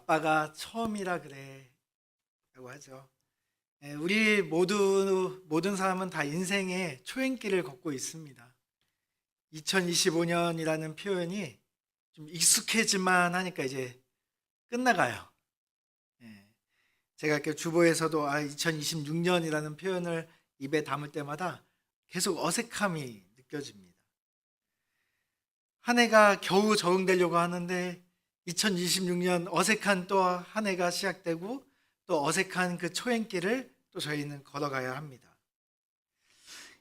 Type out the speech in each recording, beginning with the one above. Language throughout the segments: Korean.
아빠가 처음이라 그래 라고 하죠. 우리 모든 사람은 다 인생의 초행길을 걷고 있습니다. 2025년이라는 표현이 좀 익숙해지만 하니까 이제 끝나가요. 예, 제가 이렇게 주보에서도 2026년이라는 표현을 입에 담을 때마다 계속 어색함이 느껴집니다. 한 해가 겨우 적응되려고 하는데 2026년 어색한 또 한 해가 시작되고 또 어색한 그 초행길을 또 저희는 걸어가야 합니다.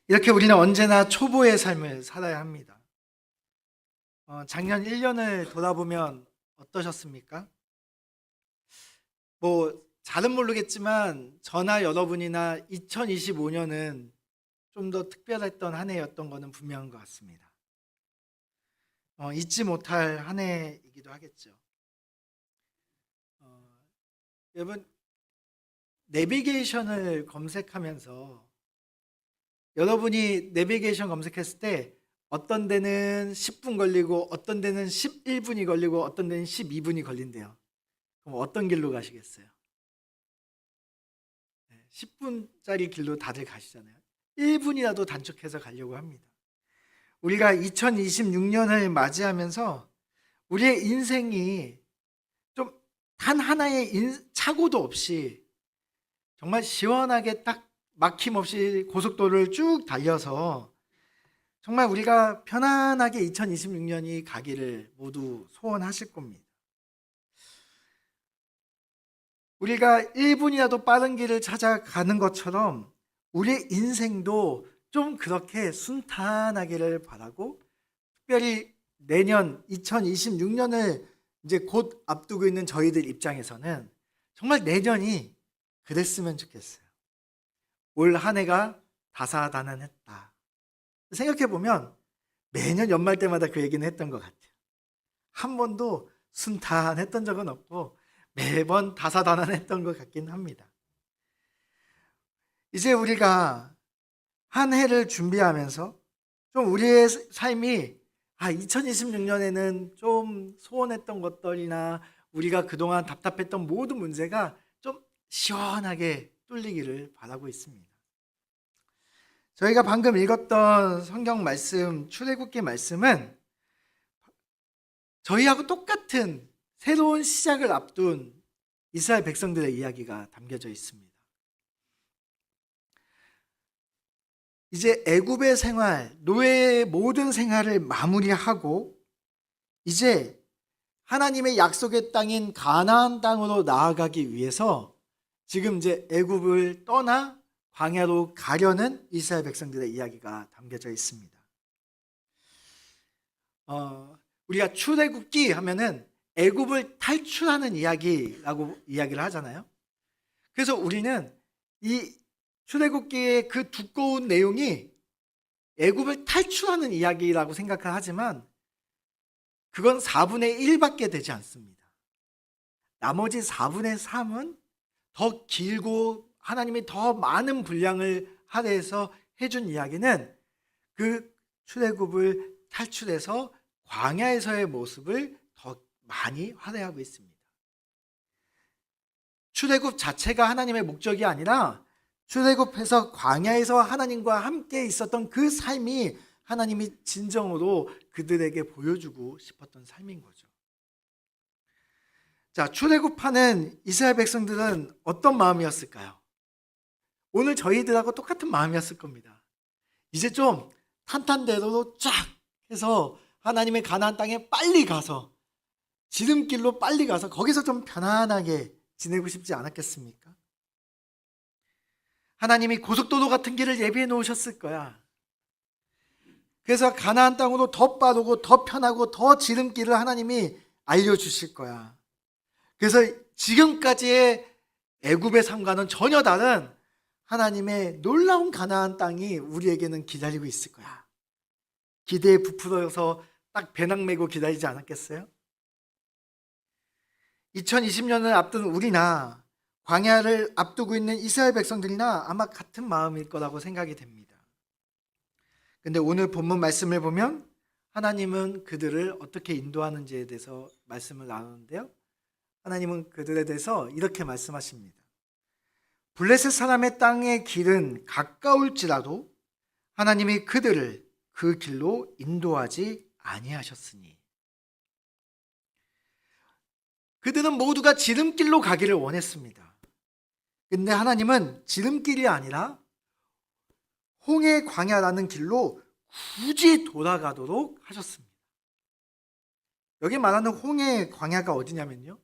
이렇게 우리는 언제나 초보의 삶을 살아야 합니다. 작년 1년을 돌아보면 어떠셨습니까? 잘은 모르겠지만 저나 여러분이나 2025년은 좀 더 특별했던 한 해였던 것은 분명한 것 같습니다. 잊지 못할 한 해이기도 하겠죠. 여러분, 내비게이션을 검색하면서 여러분이 내비게이션 검색했을 때 어떤 데는 10분 걸리고 어떤 데는 11분이 걸리고 어떤 데는 12분이 걸린대요. 그럼 어떤 길로 가시겠어요? 10분짜리 길로 다들 가시잖아요. 1분이라도 단축해서 가려고 합니다. 우리가 2026년을 맞이하면서 우리의 인생이 좀 단 하나의 착오도 없이 정말 시원하게 딱 막힘없이 고속도로를 쭉 달려서 정말 우리가 편안하게 2026년이 가기를 모두 소원하실 겁니다. 우리가 1분이라도 빠른 길을 찾아가는 것처럼 우리의 인생도 좀 그렇게 순탄하기를 바라고, 특별히 내년 2026년을 이제 곧 앞두고 있는 저희들 입장에서는 정말 내년이 그랬으면 좋겠어요. 올 한 해가 다사다난했다. 생각해보면 매년 연말 때마다 그 얘기는 했던 것 같아요. 한 번도 순탄했던 적은 없고 매번 다사다난했던 것 같긴 합니다. 이제 우리가 한 해를 준비하면서 좀 우리의 삶이 2026년에는 좀 소원했던 것들이나 우리가 그동안 답답했던 모든 문제가 좀 시원하게 뚫리기를 바라고 있습니다. 저희가 방금 읽었던 성경 말씀, 출애굽기 말씀은 저희하고 똑같은 새로운 시작을 앞둔 이스라엘 백성들의 이야기가 담겨져 있습니다. 이제 애굽의 생활, 노예의 모든 생활을 마무리하고 이제 하나님의 약속의 땅인 가나안 땅으로 나아가기 위해서 지금 이제 애굽을 떠나 광야로 가려는 이스라엘 백성들의 이야기가 담겨져 있습니다. 우리가 출애굽기 하면은 애굽을 탈출하는 이야기라고 이야기를 하잖아요. 그래서 우리는 이 출애굽기의 그 두꺼운 내용이 애굽을 탈출하는 이야기라고 생각을 하지만 그건 4분의 1밖에 되지 않습니다. 나머지 4분의 3은 더 길고 하나님이 더 많은 분량을 할애해서 해준 이야기는 그 출애굽을 탈출해서 광야에서의 모습을 더 많이 할애하고 있습니다. 출애굽 자체가 하나님의 목적이 아니라 출애굽해서 광야에서 하나님과 함께 있었던 그 삶이 하나님이 진정으로 그들에게 보여주고 싶었던 삶인 거죠. 자, 출애굽하는 이스라엘 백성들은 어떤 마음이었을까요? 오늘 저희들하고 똑같은 마음이었을 겁니다. 이제 좀 탄탄대로로 쫙 해서 하나님의 가나안 땅에 빨리 가서 지름길로 빨리 가서 거기서 좀 편안하게 지내고 싶지 않았겠습니까? 하나님이 고속도로 같은 길을 예비해 놓으셨을 거야. 그래서 가나안 땅으로 더 빠르고 더 편하고 더 지름길을 하나님이 알려주실 거야. 그래서 지금까지의 애굽의 삶과는 전혀 다른 하나님의 놀라운 가나안 땅이 우리에게는 기다리고 있을 거야. 기대에 부풀어서 딱 배낭 메고 기다리지 않았겠어요? 2020년을 앞둔 우리나 광야를 앞두고 있는 이스라엘 백성들이나 아마 같은 마음일 거라고 생각이 됩니다. 근데 오늘 본문 말씀을 보면 하나님은 그들을 어떻게 인도하는지에 대해서 말씀을 나누는데요. 하나님은 그들에 대해서 이렇게 말씀하십니다. 블레셋 사람의 땅의 길은 가까울지라도 하나님이 그들을 그 길로 인도하지 아니하셨으니. 그들은 모두가 지름길로 가기를 원했습니다. 근데 하나님은 지름길이 아니라 홍해 광야라는 길로 굳이 돌아가도록 하셨습니다. 여기 말하는 홍해 광야가 어디냐면요,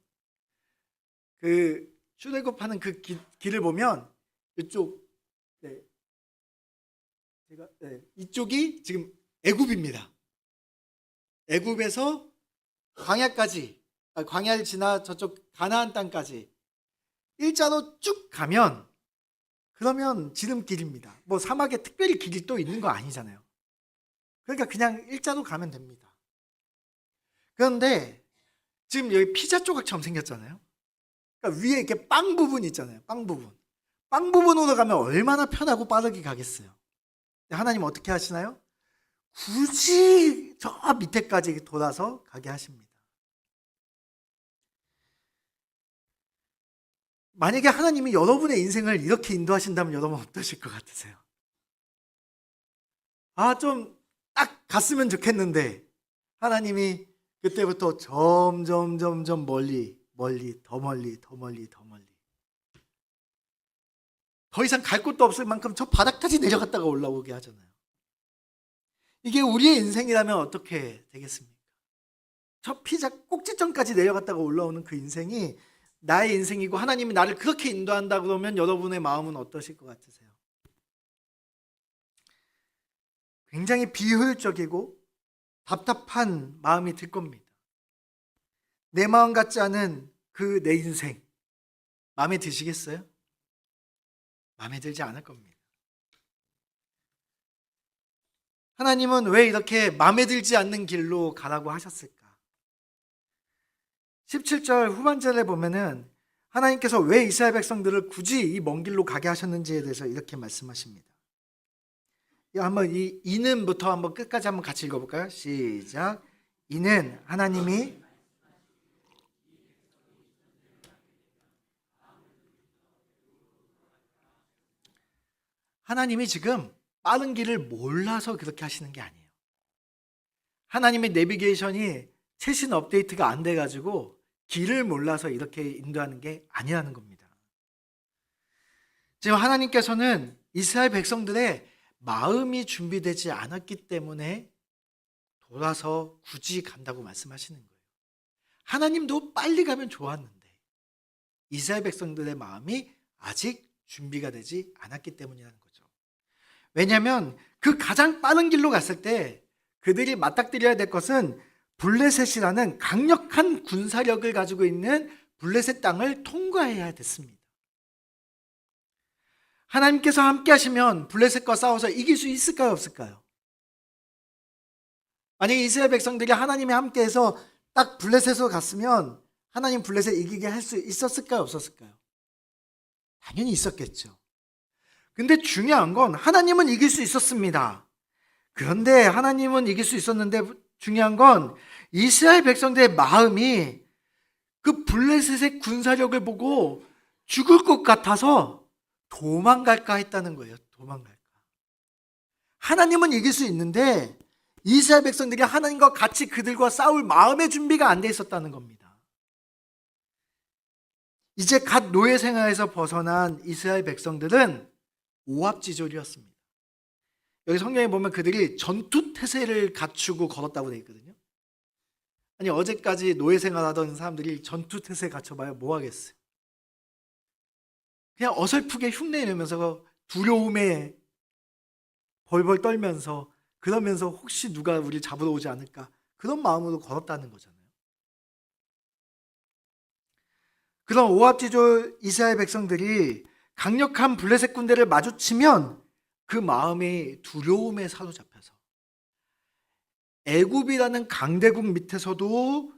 그 출애굽하는 그 길을 보면 이쪽, 이쪽이 지금 애굽입니다. 애굽에서 광야까지, 광야를 지나 저쪽 가나안 땅까지 일자로 쭉 가면, 그러면 지름길입니다. 뭐 사막에 특별히 길이 또 있는 거 아니잖아요. 그러니까 그냥 일자로 가면 됩니다. 그런데 지금 여기 피자 조각처럼 생겼잖아요. 그러니까 위에 이렇게 빵 부분 있잖아요. 빵 부분. 빵 부분으로 가면 얼마나 편하고 빠르게 가겠어요. 하나님 어떻게 하시나요? 굳이 저 밑에까지 돌아서 가게 하십니다. 만약에 하나님이 여러분의 인생을 이렇게 인도하신다면 여러분 어떠실 것 같으세요? 좀 딱 갔으면 좋겠는데 하나님이 그때부터 점점 멀리 더 멀리 더 이상 갈 곳도 없을 만큼 저 바닥까지 내려갔다가 올라오게 하잖아요. 이게 우리의 인생이라면 어떻게 되겠습니까? 저 피자 꼭지점까지 내려갔다가 올라오는 그 인생이 나의 인생이고 하나님이 나를 그렇게 인도한다 그러면 여러분의 마음은 어떠실 것 같으세요? 굉장히 비효율적이고 답답한 마음이 들 겁니다. 내 마음 같지 않은 그 내 인생 마음에 드시겠어요? 마음에 들지 않을 겁니다. 하나님은 왜 이렇게 마음에 들지 않는 길로 가라고 하셨을까? 17절 후반절에 보면은 하나님께서 왜 이스라엘 백성들을 굳이 이 먼 길로 가게 하셨는지에 대해서 이렇게 말씀하십니다. 한번 이 이는부터 한번 끝까지 한번 같이 읽어볼까요? 시작. 이는 하나님이 지금 빠른 길을 몰라서 그렇게 하시는 게 아니에요. 하나님의 내비게이션이 최신 업데이트가 안 돼가지고 길을 몰라서 이렇게 인도하는 게 아니라는 겁니다. 지금 하나님께서는 이스라엘 백성들의 마음이 준비되지 않았기 때문에 돌아서 굳이 간다고 말씀하시는 거예요. 하나님도 빨리 가면 좋았는데 이스라엘 백성들의 마음이 아직 준비가 되지 않았기 때문이라는 거죠. 왜냐하면 그 가장 빠른 길로 갔을 때 그들이 맞닥뜨려야 될 것은 블레셋이라는 강력한 군사력을 가지고 있는 블레셋 땅을 통과해야 됐습니다. 하나님께서 함께 하시면 블레셋과 싸워서 이길 수 있을까요, 없을까요? 만약에 이스라엘 백성들이 하나님이 함께해서 딱 블레셋으로 갔으면 하나님 블레셋 이기게 할 수 있었을까요, 없었을까요? 당연히 있었겠죠. 근데 중요한 건 하나님은 이길 수 있었습니다. 그런데 하나님은 이길 수 있었는데 중요한 건 이스라엘 백성들의 마음이 그 블레셋의 군사력을 보고 죽을 것 같아서 도망갈까 했다는 거예요. 도망갈까. 하나님은 이길 수 있는데 이스라엘 백성들이 하나님과 같이 그들과 싸울 마음의 준비가 안 돼 있었다는 겁니다. 이제 갓 노예 생활에서 벗어난 이스라엘 백성들은 오합지졸이었습니다. 여기 성경에 보면 그들이 전투 태세를 갖추고 걸었다고 되어 있거든요. 아니 어제까지 노예 생활하던 사람들이 전투 태세 갖춰봐야 뭐 하겠어요? 그냥 어설프게 흉내내면서 두려움에 벌벌 떨면서 그러면서 혹시 누가 우리를 잡으러 오지 않을까 그런 마음으로 걸었다는 거잖아요. 그런 오합지졸 이스라엘 백성들이 강력한 블레셋 군대를 마주치면 그 마음이 두려움에 사로잡혀서 애굽이라는 강대국 밑에서도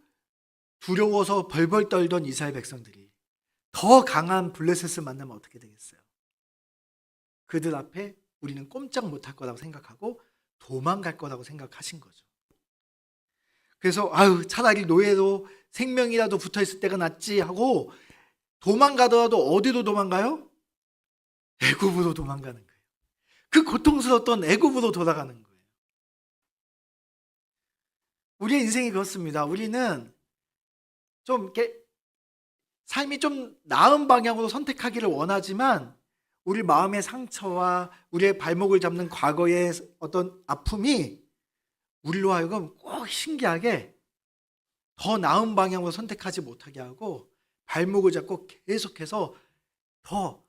두려워서 벌벌 떨던 이스라엘 백성들이 더 강한 블레셋을 만나면 어떻게 되겠어요? 그들 앞에 우리는 꼼짝 못할 거라고 생각하고 도망갈 거라고 생각하신 거죠. 그래서 아유 차라리 노예로 생명이라도 붙어있을 때가 낫지 하고 도망가더라도 어디로 도망가요? 애굽으로 도망가는 거예요. 그 고통스러웠던 애굽으로 돌아가는 거예요. 우리의 인생이 그렇습니다. 우리는 좀 이렇게 삶이 좀 나은 방향으로 선택하기를 원하지만 우리 마음의 상처와 우리의 발목을 잡는 과거의 어떤 아픔이 우리로 하여금 꼭 신기하게 더 나은 방향으로 선택하지 못하게 하고 발목을 잡고 계속해서 더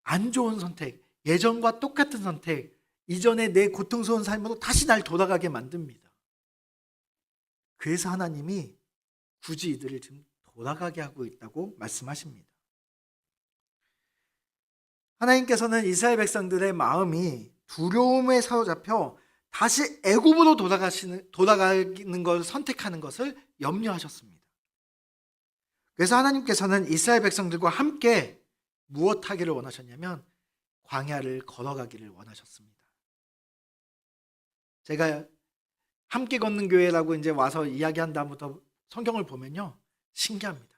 안 좋은 선택, 예전과 똑같은 선택, 이전의 내 고통스러운 삶으로 다시 날 돌아가게 만듭니다. 그래서 하나님이 굳이 이들을 지금 돌아가게 하고 있다고 말씀하십니다. 하나님께서는 이스라엘 백성들의 마음이 두려움에 사로잡혀 다시 애굽으로 돌아가는 것을 선택하는 것을 염려하셨습니다. 그래서 하나님께서는 이스라엘 백성들과 함께 무엇 하기를 원하셨냐면 광야를 걸어가기를 원하셨습니다. 제가 함께 걷는 교회라고 이제 와서 이야기한 다음부터 성경을 보면요 신기합니다.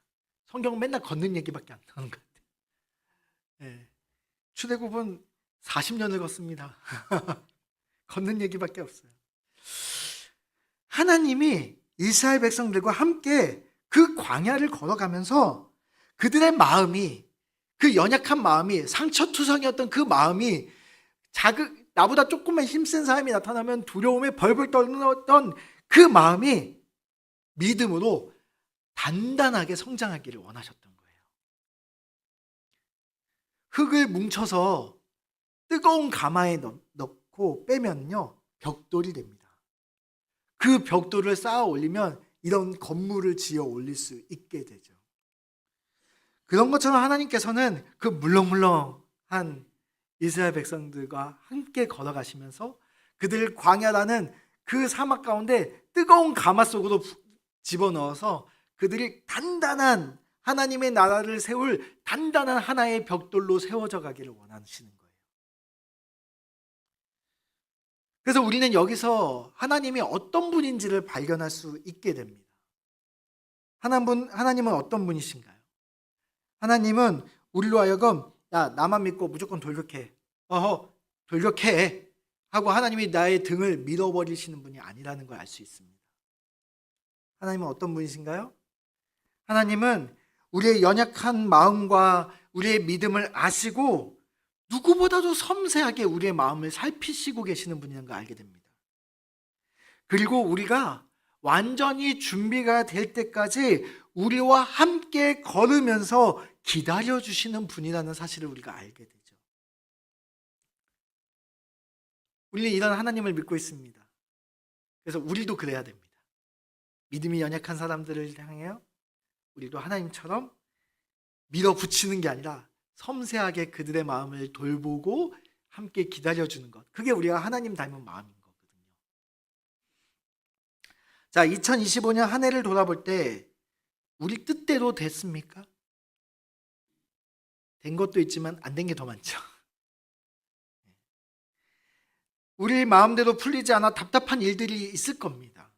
성경은 맨날 걷는 얘기밖에 안 나오는 것 같아요. 네. 출애굽은 40년을 걷습니다. 걷는 얘기밖에 없어요. 하나님이 이스라엘 백성들과 함께 그 광야를 걸어가면서 그들의 마음이, 그 연약한 마음이, 상처투성이었던 그 마음이 나보다 조금만 힘센 사람이 나타나면 두려움에 벌벌 떨던 그 마음이 믿음으로 단단하게 성장하기를 원하셨던 거예요. 흙을 뭉쳐서 뜨거운 가마에 넣고 빼면요 벽돌이 됩니다. 그 벽돌을 쌓아 올리면 이런 건물을 지어 올릴 수 있게 되죠. 그런 것처럼 하나님께서는 그 물렁물렁한 이스라엘 백성들과 함께 걸어가시면서 그들을 광야라는 그 사막 가운데 뜨거운 가마 속으로 집어넣어서 그들이 단단한 하나님의 나라를 세울 단단한 하나의 벽돌로 세워져 가기를 원하시는 거예요. 그래서 우리는 여기서 하나님이 어떤 분인지를 발견할 수 있게 됩니다. 하나님은 어떤 분이신가요? 하나님은 우리로 하여금 야 나만 믿고 무조건 돌격해 돌격해 하고 하나님이 나의 등을 밀어버리시는 분이 아니라는 걸 알 수 있습니다. 하나님은 어떤 분이신가요? 하나님은 우리의 연약한 마음과 우리의 믿음을 아시고 누구보다도 섬세하게 우리의 마음을 살피시고 계시는 분이라는 걸 알게 됩니다. 그리고 우리가 완전히 준비가 될 때까지 우리와 함께 걸으면서 기다려주시는 분이라는 사실을 우리가 알게 되죠. 우리는 이런 하나님을 믿고 있습니다. 그래서 우리도 그래야 됩니다. 믿음이 연약한 사람들을 향해요 우리도 하나님처럼 밀어붙이는 게 아니라 섬세하게 그들의 마음을 돌보고 함께 기다려주는 것, 그게 우리가 하나님 닮은 마음인 거거든요. 자, 2025년 한 해를 돌아볼 때 우리 뜻대로 됐습니까? 된 것도 있지만 안 된 게 더 많죠. 우리 마음대로 풀리지 않아 답답한 일들이 있을 겁니다.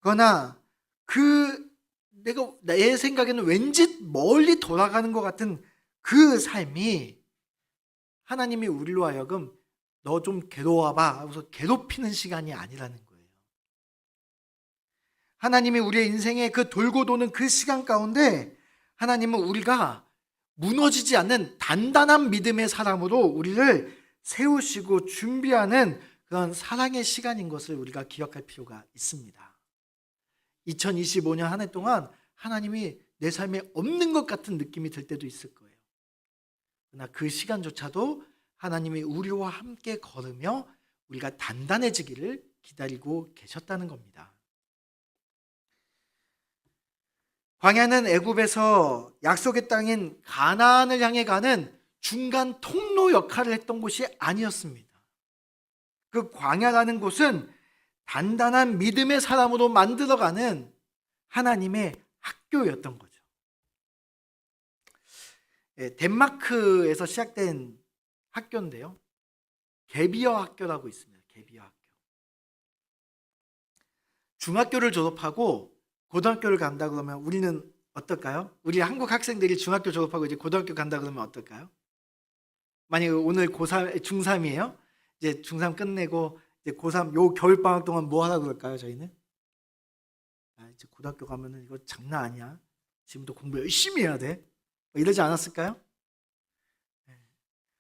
그러나 내 생각에는 왠지 멀리 돌아가는 것 같은 그 삶이 하나님이 우리로 하여금 너 좀 괴로워봐 하고서 괴롭히는 시간이 아니라는 거예요. 하나님이 우리의 인생에 그 돌고 도는 그 시간 가운데 하나님은 우리가 무너지지 않는 단단한 믿음의 사람으로 우리를 세우시고 준비하는 그런 사랑의 시간인 것을 우리가 기억할 필요가 있습니다. 2025년 한 해 동안 하나님이 내 삶에 없는 것 같은 느낌이 들 때도 있을 거예요. 그러나 그 시간조차도 하나님이 우리와 함께 걸으며 우리가 단단해지기를 기다리고 계셨다는 겁니다. 광야는 애굽에서 약속의 땅인 가나안을 향해 가는 중간 통로 역할을 했던 곳이 아니었습니다. 그 광야라는 곳은 단단한 믿음의 사람으로 만들어가는 하나님의 학교였던 거죠. 덴마크에서 시작된 학교인데요. 개비어 학교라고 있습니다. 개비어 학교. 중학교를 졸업하고 고등학교를 간다 그러면 우리는 어떨까요? 우리 한국 학생들이 중학교 졸업하고 이제 고등학교 간다 그러면 어떨까요? 만약에 오늘 고3, 중3이에요? 이제 중3 끝내고 이제 고3 요 겨울방학 동안 뭐 하라 그럴까요, 저희는? 아, 이제 고등학교 가면은 이거 장난 아니야. 지금부터 공부 열심히 해야 돼. 뭐 이러지 않았을까요?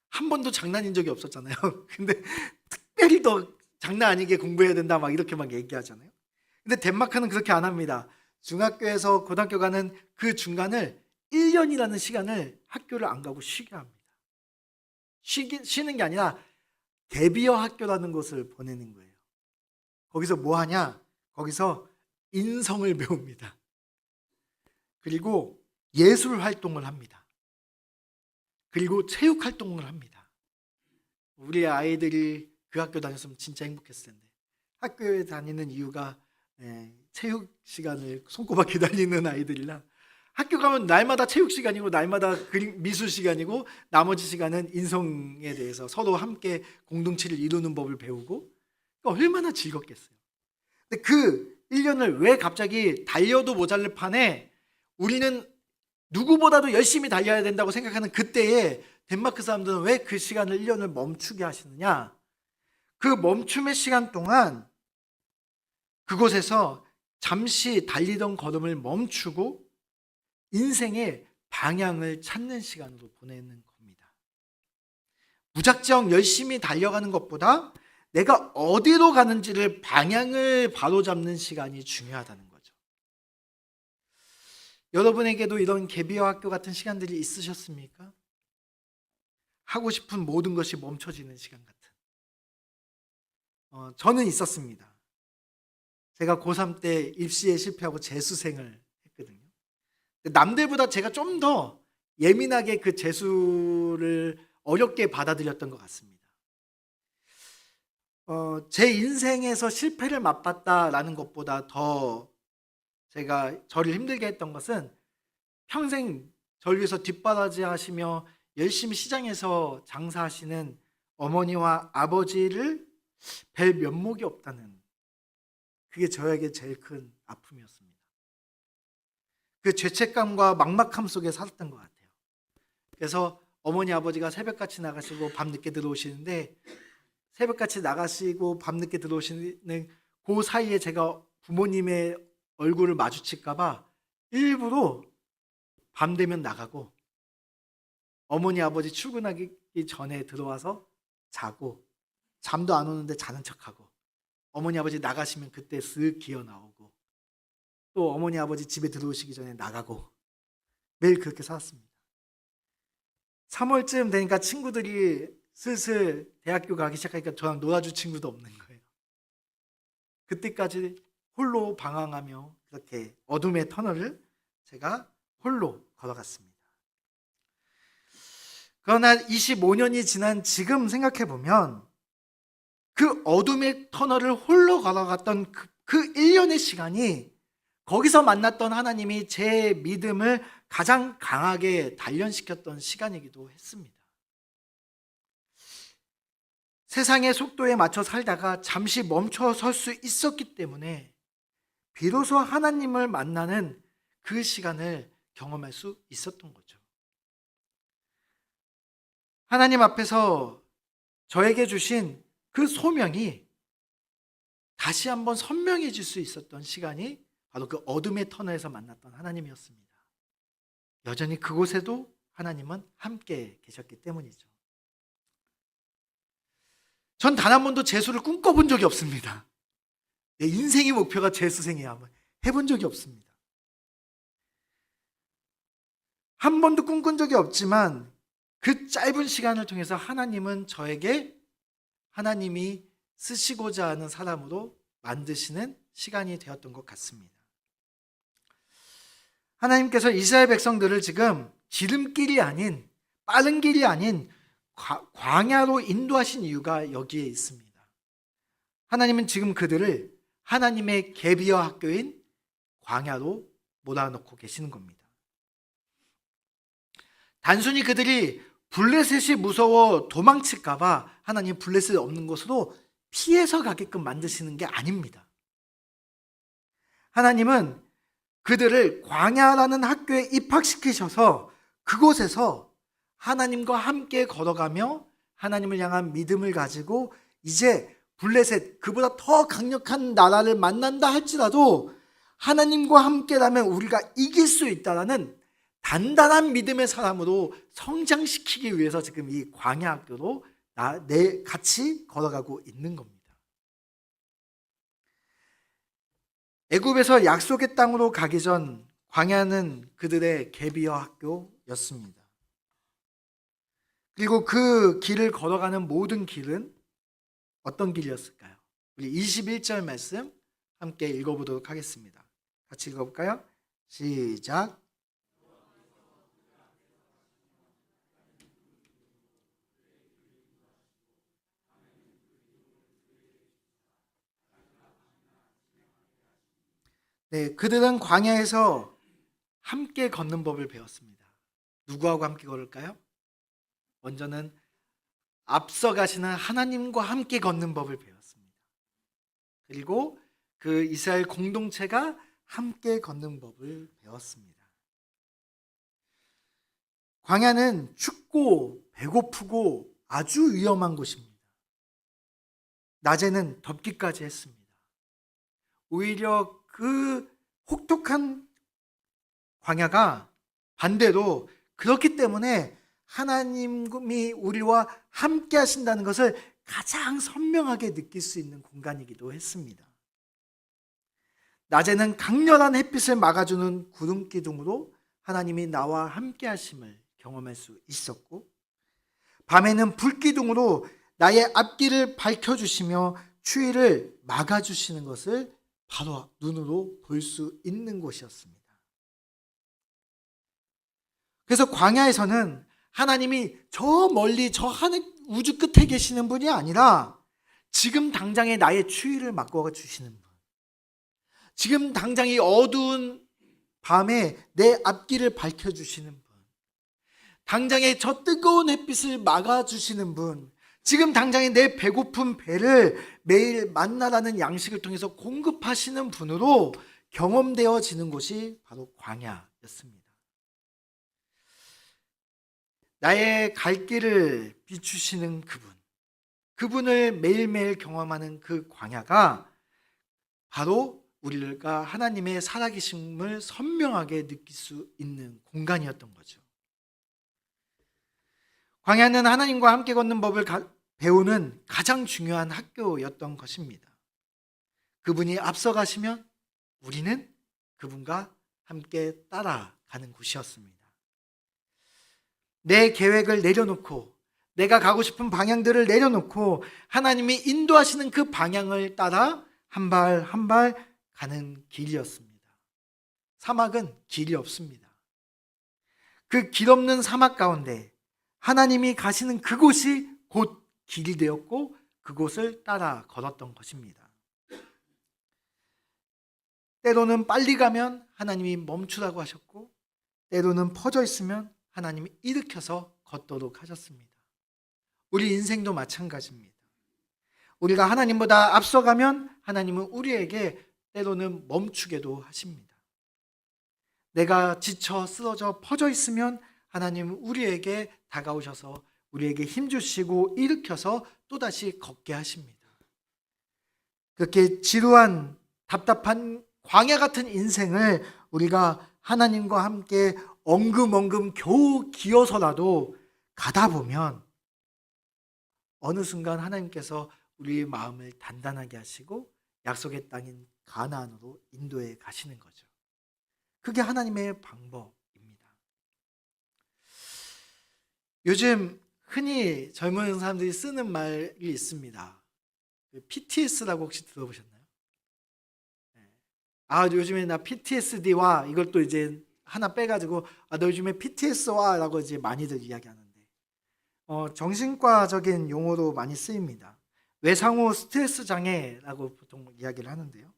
한 번도 장난인 적이 없었잖아요. 근데 특별히 더 장난 아니게 공부해야 된다 막 이렇게 막 얘기하잖아요. 근데 덴마크는 그렇게 안 합니다. 중학교에서 고등학교 가는 그 중간을 1년이라는 시간을 학교를 안 가고 쉬게 합니다. 쉬는 게 아니라 갭이어 학교라는 곳을 보내는 거예요. 거기서 뭐 하냐? 거기서 인성을 배웁니다. 그리고 예술 활동을 합니다. 그리고 체육 활동을 합니다. 우리 아이들이 그 학교 다녔으면 진짜 행복했을 텐데. 학교에 다니는 이유가 체육 시간을 손꼽아 기다리는 아이들이라 학교 가면 날마다 체육 시간이고 날마다 미술 시간이고 나머지 시간은 인성에 대해서 서로 함께 공동체를 이루는 법을 배우고 얼마나 즐겁겠어요. 근데 그 1년을 왜 갑자기 달려도 모자랄 판에 우리는 누구보다도 열심히 달려야 된다고 생각하는 그때에 덴마크 사람들은 왜 그 시간을 1년을 멈추게 하시느냐? 그 멈춤의 시간 동안 그곳에서 잠시 달리던 걸음을 멈추고 인생의 방향을 찾는 시간으로 보내는 겁니다. 무작정 열심히 달려가는 것보다 내가 어디로 가는지를 방향을 바로잡는 시간이 중요하다는 거죠. 여러분에게도 이런 갭이어 학교 같은 시간들이 있으셨습니까? 하고 싶은 모든 것이 멈춰지는 시간 같은. 저는 있었습니다. 제가 고3 때 입시에 실패하고 재수생을 했거든요. 남들보다 제가 좀 더 예민하게 그 재수를 어렵게 받아들였던 것 같습니다. 제 인생에서 실패를 맛봤다라는 것보다 더 제가 저를 힘들게 했던 것은 평생 저를 위해서 뒷바라지 하시며 열심히 시장에서 장사하시는 어머니와 아버지를 뵐 면목이 없다는, 그게 저에게 제일 큰 아픔이었습니다. 그 죄책감과 막막함 속에 살았던 것 같아요. 그래서 어머니 아버지가 새벽같이 나가시고 밤늦게 들어오시는데 새벽같이 나가시고 밤늦게 들어오시는 그 사이에 제가 부모님의 얼굴을 마주칠까 봐 일부러 밤 되면 나가고 어머니 아버지 출근하기 전에 들어와서 자고 잠도 안 오는데 자는 척하고 어머니 아버지 나가시면 그때 쓱 기어 나오고 또 어머니 아버지 집에 들어오시기 전에 나가고 매일 그렇게 살았습니다. 3월쯤 되니까 친구들이 슬슬 대학교 가기 시작하니까 저랑 놀아줄 친구도 없는 거예요. 그때까지 홀로 방황하며 그렇게 어둠의 터널을 제가 홀로 걸어갔습니다. 그러나 25년이 지난 지금 생각해보면 그 어둠의 터널을 홀로 걸어갔던 그 1년의 시간이 거기서 만났던 하나님이 제 믿음을 가장 강하게 단련시켰던 시간이기도 했습니다. 세상의 속도에 맞춰 살다가 잠시 멈춰 설 수 있었기 때문에 비로소 하나님을 만나는 그 시간을 경험할 수 있었던 거죠. 하나님 앞에서 저에게 주신 그 소명이 다시 한번 선명해질 수 있었던 시간이 바로 그 어둠의 터널에서 만났던 하나님이었습니다. 여전히 그곳에도 하나님은 함께 계셨기 때문이죠. 전 단 한 번도 재수를 꿈꿔본 적이 없습니다. 내 인생의 목표가 재수생이야 한번 해본 적이 없습니다. 한 번도 꿈꾼 적이 없지만 그 짧은 시간을 통해서 하나님은 저에게 하나님이 쓰시고자 하는 사람으로 만드시는 시간이 되었던 것 같습니다. 하나님께서 이스라엘 백성들을 지금 지름길이 아닌, 빠른 길이 아닌 광야로 인도하신 이유가 여기에 있습니다. 하나님은 지금 그들을 하나님의 갭이어 학교인 광야로 몰아넣고 계시는 겁니다. 단순히 그들이 블레셋이 무서워 도망칠까 봐 하나님 블레셋 없는 곳으로 피해서 가게끔 만드시는 게 아닙니다. 하나님은 그들을 광야라는 학교에 입학시키셔서 그곳에서 하나님과 함께 걸어가며 하나님을 향한 믿음을 가지고 이제 블레셋, 그보다 더 강력한 나라를 만난다 할지라도 하나님과 함께라면 우리가 이길 수 있다라는 단단한 믿음의 사람으로 성장시키기 위해서 지금 이 광야 학교로 같이 걸어가고 있는 겁니다. 애굽에서 약속의 땅으로 가기 전 광야는 그들의 개비어 학교였습니다. 그리고 그 길을 걸어가는 모든 길은 어떤 길이었을까요? 우리 21절 말씀 함께 읽어보도록 하겠습니다. 같이 읽어볼까요? 시작. 네, 그들은 광야에서 함께 걷는 법을 배웠습니다. 누구하고 함께 걸을까요? 먼저는 앞서 가시는 하나님과 함께 걷는 법을 배웠습니다. 그리고 그 이스라엘 공동체가 함께 걷는 법을 배웠습니다. 광야는 춥고 배고프고 아주 위험한 곳입니다. 낮에는 덥기까지 했습니다. 오히려 그 혹독한 광야가 반대로 그렇기 때문에 하나님이 우리와 함께 하신다는 것을 가장 선명하게 느낄 수 있는 공간이기도 했습니다. 낮에는 강렬한 햇빛을 막아주는 구름 기둥으로 하나님이 나와 함께 하심을 경험할 수 있었고, 밤에는 불 기둥으로 나의 앞길을 밝혀주시며 추위를 막아주시는 것을 바로 눈으로 볼 수 있는 곳이었습니다. 그래서 광야에서는 하나님이 저 멀리 저 하늘 우주 끝에 계시는 분이 아니라 지금 당장에 나의 추위를 막아 주시는 분, 지금 당장 이 어두운 밤에 내 앞길을 밝혀주시는 분, 당장에 저 뜨거운 햇빛을 막아주시는 분, 지금 당장에 내 배고픈 배를 매일 만나라는 양식을 통해서 공급하시는 분으로 경험되어지는 곳이 바로 광야였습니다. 나의 갈 길을 비추시는 그분을 매일매일 경험하는 그 광야가 바로 우리가 하나님의 살아계심을 선명하게 느낄 수 있는 공간이었던 거죠. 광야는 하나님과 함께 걷는 법을 배우는 가장 중요한 학교였던 것입니다. 그분이 앞서가시면 우리는 그분과 함께 따라가는 곳이었습니다. 내 계획을 내려놓고 내가 가고 싶은 방향들을 내려놓고 하나님이 인도하시는 그 방향을 따라 한 발 한 발 가는 길이었습니다. 사막은 길이 없습니다. 그 길 없는 사막 가운데 하나님이 가시는 그곳이 곧 길이 되었고 그곳을 따라 걸었던 것입니다. 때로는 빨리 가면 하나님이 멈추라고 하셨고, 때로는 퍼져 있으면 하나님이 일으켜서 걷도록 하셨습니다. 우리 인생도 마찬가지입니다. 우리가 하나님보다 앞서가면 하나님은 우리에게 때로는 멈추게도 하십니다. 내가 지쳐 쓰러져 퍼져 있으면 하나님은 우리에게 다가오셔서 우리에게 힘주시고 일으켜서 또다시 걷게 하십니다. 그렇게 지루한 답답한 광야 같은 인생을 우리가 하나님과 함께 엉금엉금 겨우 기어서라도 가다 보면 어느 순간 하나님께서 우리의 마음을 단단하게 하시고 약속의 땅인 가나안으로 인도해 가시는 거죠. 그게 하나님의 방법입니다. 요즘 흔히 젊은 사람들이 쓰는 말이 있습니다. PTS라고 혹시 들어보셨나요? 요즘에 나 PTSD와 이걸 또 이제 하나 빼가지고 너 요즘에 PTS와 라고 이제 많이들 이야기하는데, 정신과적인 용어로 많이 쓰입니다. 외상후 스트레스 장애라고 보통 이야기를 하는데요.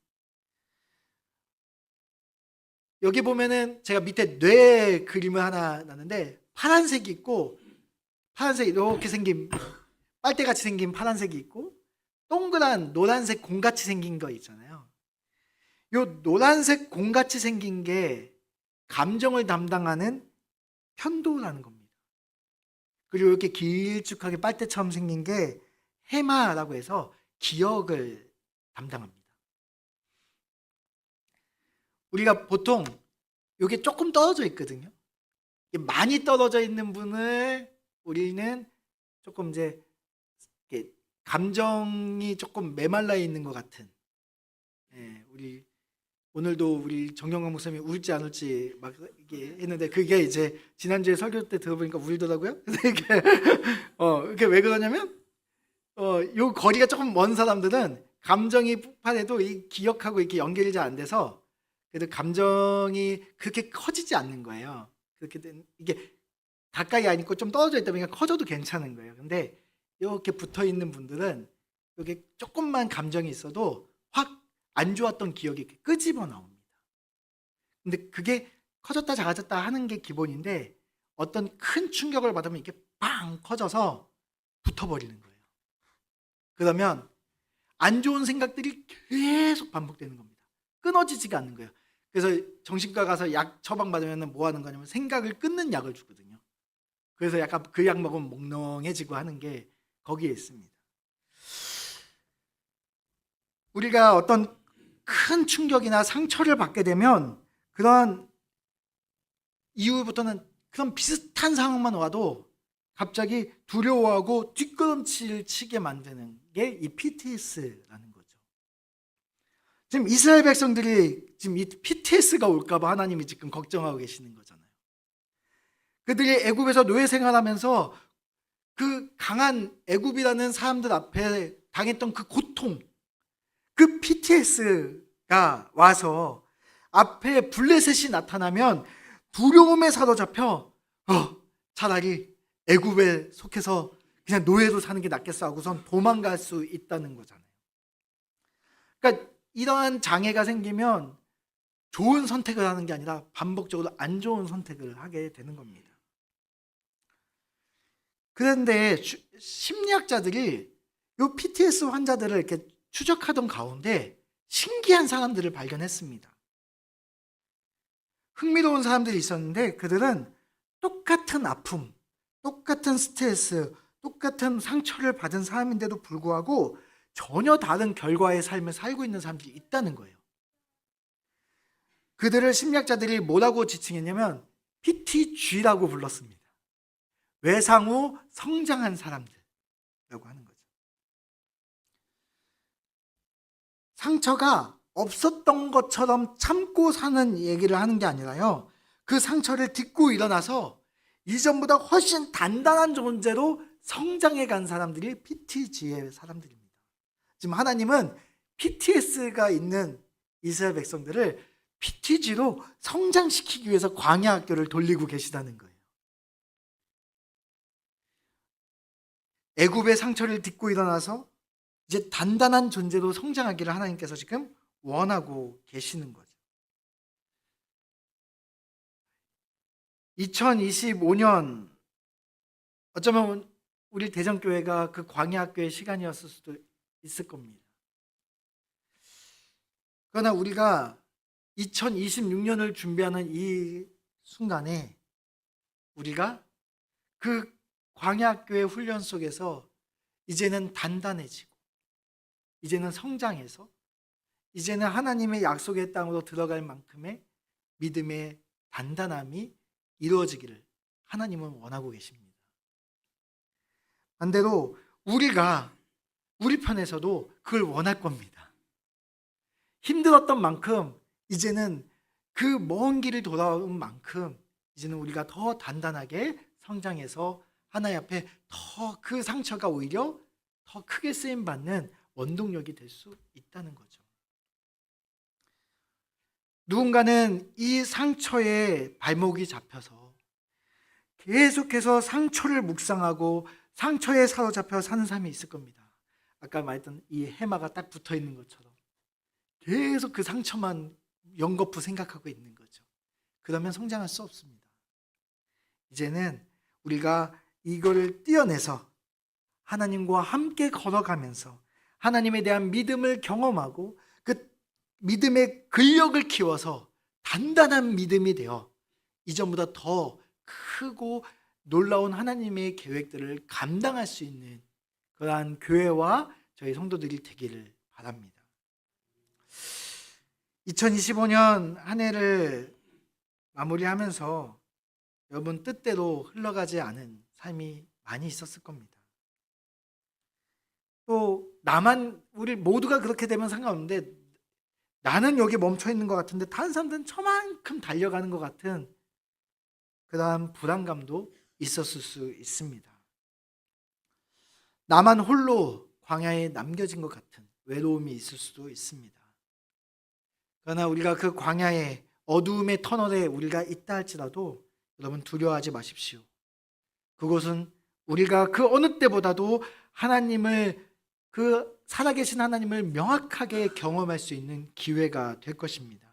여기 보면은 제가 밑에 뇌 그림을 하나 놨는데 파란색이 있고, 파란색 이렇게 생긴 빨대같이 생긴 파란색이 있고, 동그란 노란색 공같이 생긴 거 있잖아요. 요 노란색 공같이 생긴 게 감정을 담당하는 편도라는 겁니다. 그리고 이렇게 길쭉하게 빨대처럼 생긴 게 해마라고 해서 기억을 담당합니다. 우리가 보통 이게 조금 떨어져 있거든요. 많이 떨어져 있는 분을 우리는 조금 이제 감정이 조금 메말라 있는 것 같은, 우리 오늘도 우리 정경광 목사님이 울지 안 울지 막 이게 했는데 그게 이제 지난주에 설교 때 들어보니까 울더라고요. 이게 왜 그러냐면 요 거리가 조금 먼 사람들은 감정이 폭발해도 이 기억하고 이렇게 연결이 잘 안 돼서 그래도 감정이 그렇게 커지지 않는 거예요. 그렇게 이게 가까이 안 있고 좀 떨어져 있다 보니까 커져도 괜찮은 거예요. 근데 이렇게 붙어 있는 분들은 이게 조금만 감정이 있어도 확 안 좋았던 기억이 이렇게 끄집어 나옵니다. 근데 그게 커졌다 작아졌다 하는 게 기본인데 어떤 큰 충격을 받으면 이렇게 빵 커져서 붙어버리는 거예요. 그러면 안 좋은 생각들이 계속 반복되는 겁니다. 끊어지지가 않는 거예요. 그래서 정신과 가서 약 처방받으면 뭐 하는 거냐면 생각을 끊는 약을 주거든요. 그래서 약간 그 약 먹으면 몽롱해지고 하는 게 거기에 있습니다. 우리가 어떤 큰 충격이나 상처를 받게 되면 그런 이후부터는 그런 비슷한 상황만 와도 갑자기 두려워하고 뒷걸음질 치게 만드는 게 이 PTS라는 거죠. 지금 이스라엘 백성들이 지금 이 PTS가 올까봐 하나님이 지금 걱정하고 계시는 거잖아요. 그들이 애굽에서 노예 생활하면서 그 강한 애굽이라는 사람들 앞에 당했던 그 고통, 그 PTS가 와서 앞에 블레셋이 나타나면 두려움에 사로잡혀 차라리 애굽에 속해서 그냥 노예로 사는 게 낫겠어 하고선 도망갈 수 있다는 거잖아요. 그러니까 이러한 장애가 생기면 좋은 선택을 하는 게 아니라 반복적으로 안 좋은 선택을 하게 되는 겁니다. 그런데 심리학자들이 이 PTS 환자들을 이렇게 추적하던 가운데 신기한 사람들을 발견했습니다. 흥미로운 사람들이 있었는데 그들은 똑같은 아픔, 똑같은 스트레스, 똑같은 상처를 받은 사람인데도 불구하고 전혀 다른 결과의 삶을 살고 있는 사람들이 있다는 거예요. 그들을 심리학자들이 뭐라고 지칭했냐면 PTG라고 불렀습니다. 외상 후 성장한 사람들이라고 하는 거죠. 상처가 없었던 것처럼 참고 사는 얘기를 하는 게 아니라요. 그 상처를 딛고 일어나서 이전보다 훨씬 단단한 존재로 성장해 간 사람들이 PTG의 사람들입니다. 지금 하나님은 PTS가 있는 이스라엘 백성들을 PTG로 성장시키기 위해서 광야 학교를 돌리고 계시다는 거예요. 애굽의 상처를 딛고 일어나서 이제 단단한 존재로 성장하기를 하나님께서 지금 원하고 계시는 거죠. 2025년 어쩌면 우리 대전교회가 그 광야학교의 시간이었을 수도 있을 겁니다. 그러나 우리가 2026년을 준비하는 이 순간에 우리가 그 광야학교의 훈련 속에서 이제는 단단해지고 이제는 성장해서 이제는 하나님의 약속의 땅으로 들어갈 만큼의 믿음의 단단함이 이루어지기를 하나님은 원하고 계십니다. 반대로 우리가 우리 편에서도 그걸 원할 겁니다. 힘들었던 만큼 이제는 그 먼 길을 돌아온 만큼 이제는 우리가 더 단단하게 성장해서 하나님 앞에 더 그 상처가 오히려 더 크게 쓰임받는 원동력이 될 수 있다는 거죠. 누군가는 이 상처에 발목이 잡혀서 계속해서 상처를 묵상하고 상처에 사로잡혀 사는 사람이 있을 겁니다. 아까 말했던 이 해마가 딱 붙어 있는 것처럼 계속 그 상처만 연거푸 생각하고 있는 거죠. 그러면 성장할 수 없습니다. 이제는 우리가 이거를 떼어내서 하나님과 함께 걸어가면서 하나님에 대한 믿음을 경험하고 그 믿음의 근력을 키워서 단단한 믿음이 되어 이전보다 더 크고 놀라운 하나님의 계획들을 감당할 수 있는 그러한 교회와 저희 성도들이 되기를 바랍니다. 2025년 한 해를 마무리하면서 여러분 뜻대로 흘러가지 않은 삶이 많이 있었을 겁니다. 또 나만, 우리 모두가 그렇게 되면 상관없는데 나는 여기 멈춰 있는 것 같은데 다른 사람들은 저만큼 달려가는 것 같은 그러한 불안감도 있었을 수 있습니다. 나만 홀로 광야에 남겨진 것 같은 외로움이 있을 수도 있습니다. 그러나 우리가 그 광야의 어두움의 터널에 우리가 있다 할지라도 여러분 두려워하지 마십시오. 그곳은 우리가 그 어느 때보다도 하나님을, 그 살아계신 하나님을 명확하게 경험할 수 있는 기회가 될 것입니다.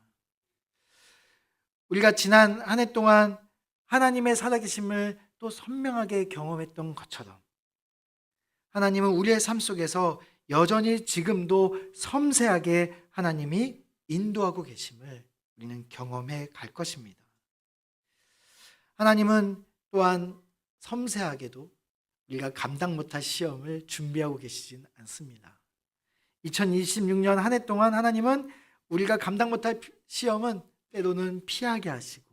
우리가 지난 한 해 동안 하나님의 살아계심을 또 선명하게 경험했던 것처럼 하나님은 우리의 삶 속에서 여전히 지금도 섬세하게 하나님이 인도하고 계심을 우리는 경험해 갈 것입니다. 하나님은 또한 섬세하게도 우리가 감당 못할 시험을 준비하고 계시진 않습니다. 2026년 한 해 동안 하나님은 우리가 감당 못할 시험은 때로는 피하게 하시고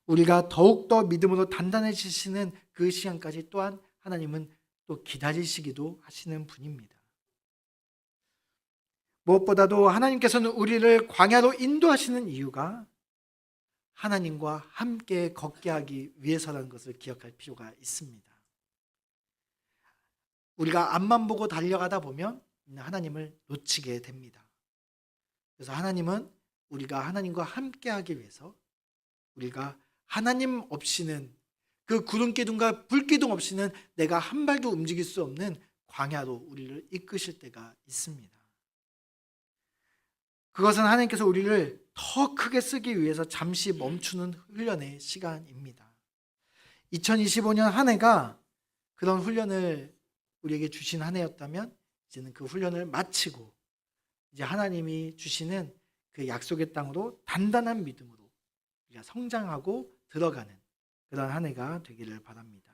우리가 더욱더 믿음으로 단단해지시는 그 시간까지 또한 하나님은 또 기다리시기도 하시는 분입니다. 무엇보다도 하나님께서는 우리를 광야로 인도하시는 이유가 하나님과 함께 걷게 하기 위해서라는 것을 기억할 필요가 있습니다. 우리가 앞만 보고 달려가다 보면 하나님을 놓치게 됩니다. 그래서 하나님은 우리가 하나님과 함께 하기 위해서 우리가 하나님 없이는, 그 구름 기둥과 불 기둥 없이는 내가 한 발도 움직일 수 없는 광야로 우리를 이끄실 때가 있습니다. 그것은 하나님께서 우리를 더 크게 쓰기 위해서 잠시 멈추는 훈련의 시간입니다. 2025년 한 해가 그런 훈련을 우리에게 주신 한 해였다면 이제는 그 훈련을 마치고 이제 하나님이 주시는 그 약속의 땅으로 단단한 믿음으로 우리가 성장하고 들어가는 그런 한 해가 되기를 바랍니다.